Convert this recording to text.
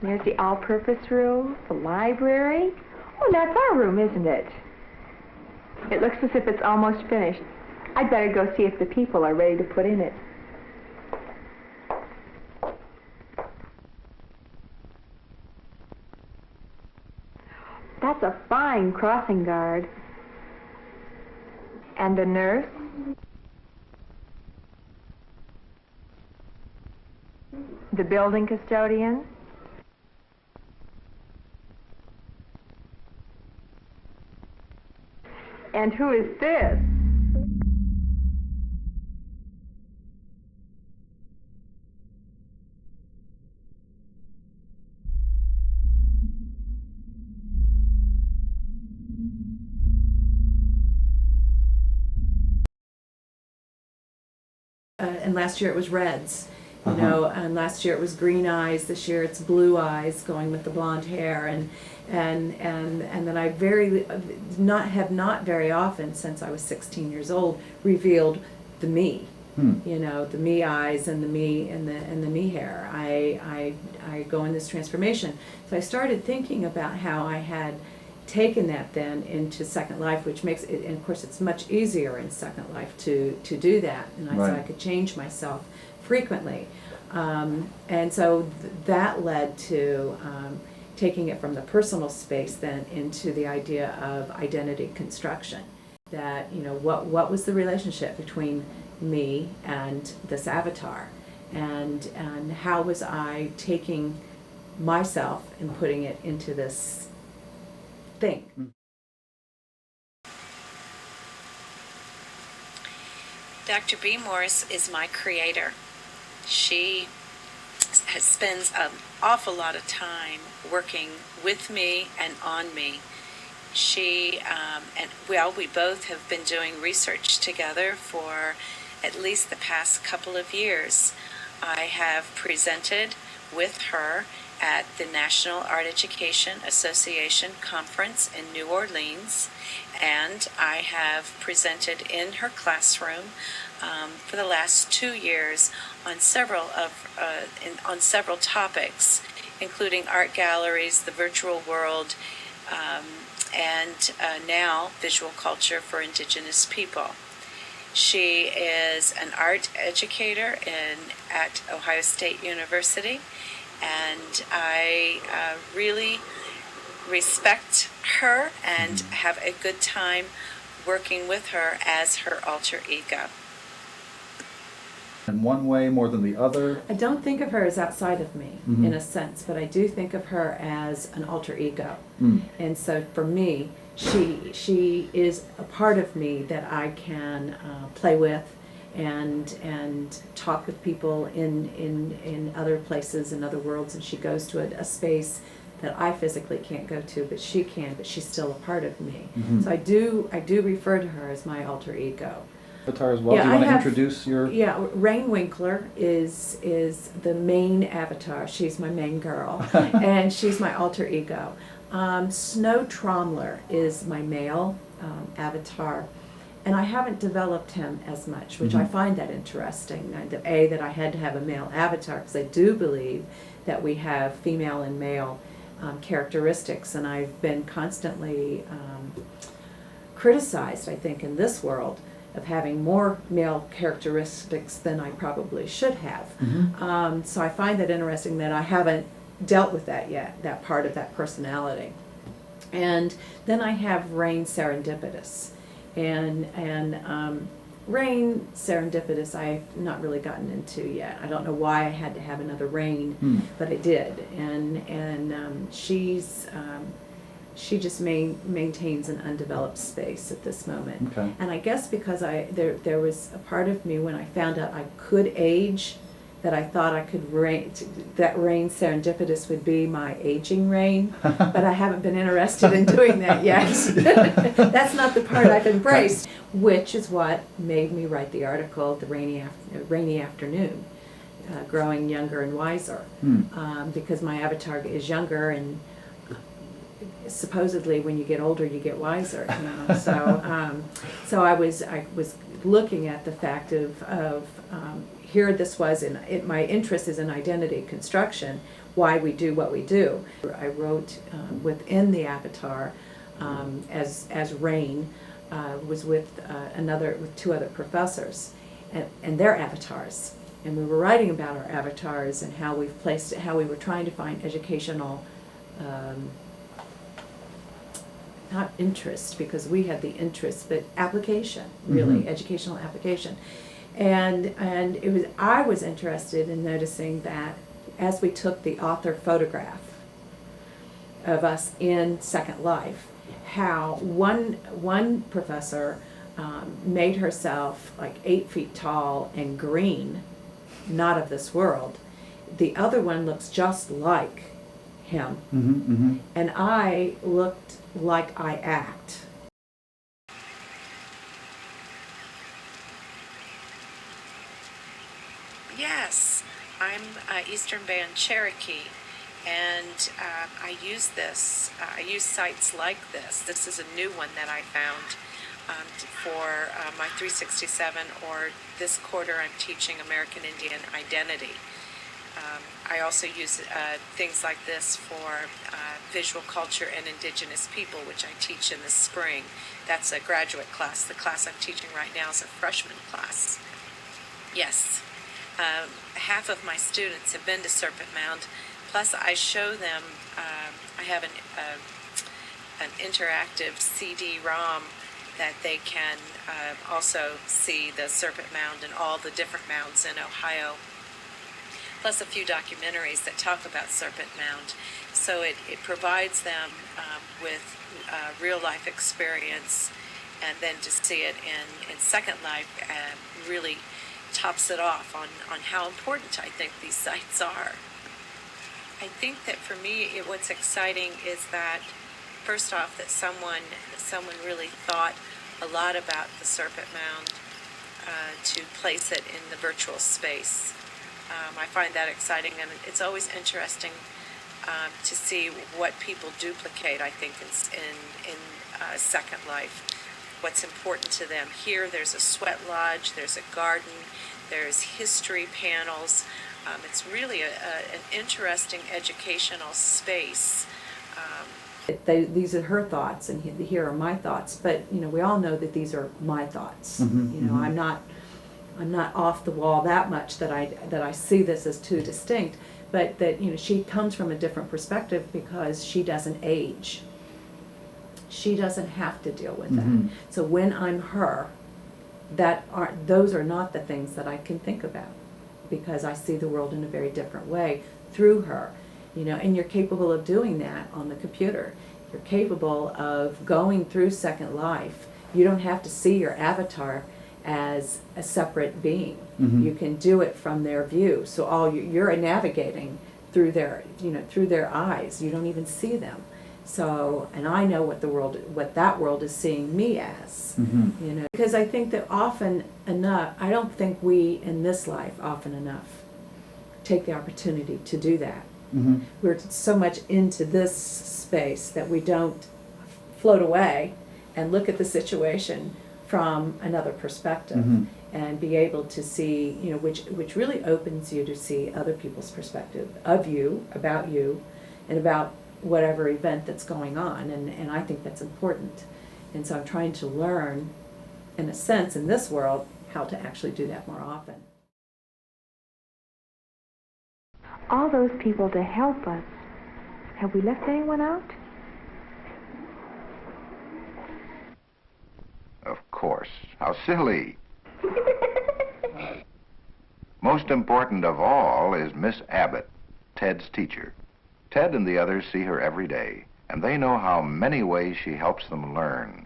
There's the all-purpose room, the library. Oh, that's our room, isn't it? It looks as if it's almost finished. I'd better go see if the people are ready to put in it. That's a fine crossing guard. And the nurse? The building custodian? And who is this? And last year it was reds, you know, and last year it was green eyes. This year it's blue eyes, going with the blonde hair, and then I have not very often since I was 16 years old revealed the me, you know, the me eyes and the me and the me hair. I go in this transformation. So I started thinking about how I had taken that then into Second Life, which makes it, and of course it's much easier in Second Life to do that, and I said I could change myself frequently, and so that led to taking it from the personal space then into the idea of identity construction. That, you know, what was the relationship between me and this avatar, and how was I taking myself and putting it into this thing. Dr. B. Morris is my creator. She spends an awful lot of time working with me and on me. She, we both have been doing research together for at least the past couple of years. I have presented with her at the National Art Education Association Conference in New Orleans, and I have presented in her classroom for the last 2 years on several topics, including art galleries, the virtual world, and now visual culture for Indigenous people. She is an art educator at Ohio State University, and I really respect her and have a good time working with her as her alter ego. In one way more than the other? I don't think of her as outside of me, in a sense, but I do think of her as an alter ego. And so for me, she is a part of me that I can play with and talk with people in other places, in other worlds, and she goes to a space that I physically can't go to, but she can, but she's still a part of me. So I do refer to her as my alter ego. Avatar as well. Yeah, do you want to have, introduce your? Yeah, Rain Winkler is the main avatar. She's my main girl, and she's my alter ego. Snow Tromler is my male avatar, and I haven't developed him as much, which I find that interesting. That I had to have a male avatar, because I do believe that we have female and male characteristics, and I've been constantly criticized, I think, in this world of having more male characteristics than I probably should have. So I find that interesting that I haven't dealt with that yet, that part of that personality. And then I have Rain Serendipitous. And Rain Serendipitous I've not really gotten into yet. I don't know why I had to have another Rain, but I did. And she just maintains an undeveloped space at this moment. Okay. And I guess because there was a part of me when I found out I could age, that I thought I could that Rain Serendipitous would be my aging Rain, but I haven't been interested in doing that yet. That's not the part I've embraced, which is what made me write the article, The Rainy Afternoon, Growing Younger and Wiser, because my avatar is younger, and supposedly when you get older you get wiser, you know. So I was looking at the fact of here this was, my interest is in identity construction, why we do what we do. I wrote within the avatar as Rain, was with two other professors and their avatars. And we were writing about our avatars and how we've placed it, how we were trying to find educational, not interest, because we had the interest, but application, really, educational application. And I was interested in noticing that as we took the author photograph of us in Second Life, how one professor made herself like 8 feet tall and green, not of this world. The other one looks just like him, and I looked like I act. Yes, I'm Eastern Band Cherokee, and I use this. I use sites like this. This is a new one that I found for my 367, or this quarter I'm teaching American Indian Identity. I also use things like this for visual culture and indigenous people, which I teach in the spring. That's a graduate class. The class I'm teaching right now is a freshman class. Yes. Half of my students have been to Serpent Mound, plus I show them, I have an interactive CD-ROM that they can also see the Serpent Mound and all the different mounds in Ohio, plus a few documentaries that talk about Serpent Mound. So it provides them with real-life experience, and then to see it in Second Life really tops it off on how important I think these sites are. I think that for me, what's exciting is that, first off, that someone really thought a lot about the Serpent Mound to place it in the virtual space. I find that exciting, and it's always interesting to see what people duplicate, I think, in Second Life. What's important to them. Here there's a sweat lodge, there's a garden, there's history panels. It's really an interesting educational space. These are her thoughts, and here are my thoughts. But we all know that these are my thoughts. I'm not off the wall that much that I see this as too distinct. But that she comes from a different perspective because she doesn't age. She doesn't have to deal with that. So when I'm her, those are not the things that I can think about, because I see the world in a very different way through her. And you're capable of doing that on the computer. You're capable of going through Second Life. You don't have to see your avatar as a separate being. You can do it from their view. So you're navigating through their eyes. You don't even see them. So, and I know what that world is seeing me as, because I think that often enough, I don't think we in this life often enough take the opportunity to do that. We're so much into this space that we don't float away and look at the situation from another perspective and be able to see, which really opens you to see other people's perspective of you, and about whatever event that's going on, and I think that's important. And so I'm trying to learn, in a sense, in this world, how to actually do that more often. All those people to help us. Have we left anyone out? Of course. How silly. Most important of all is Miss Abbott, Ted's teacher. Ted and the others see her every day, and they know how many ways she helps them learn.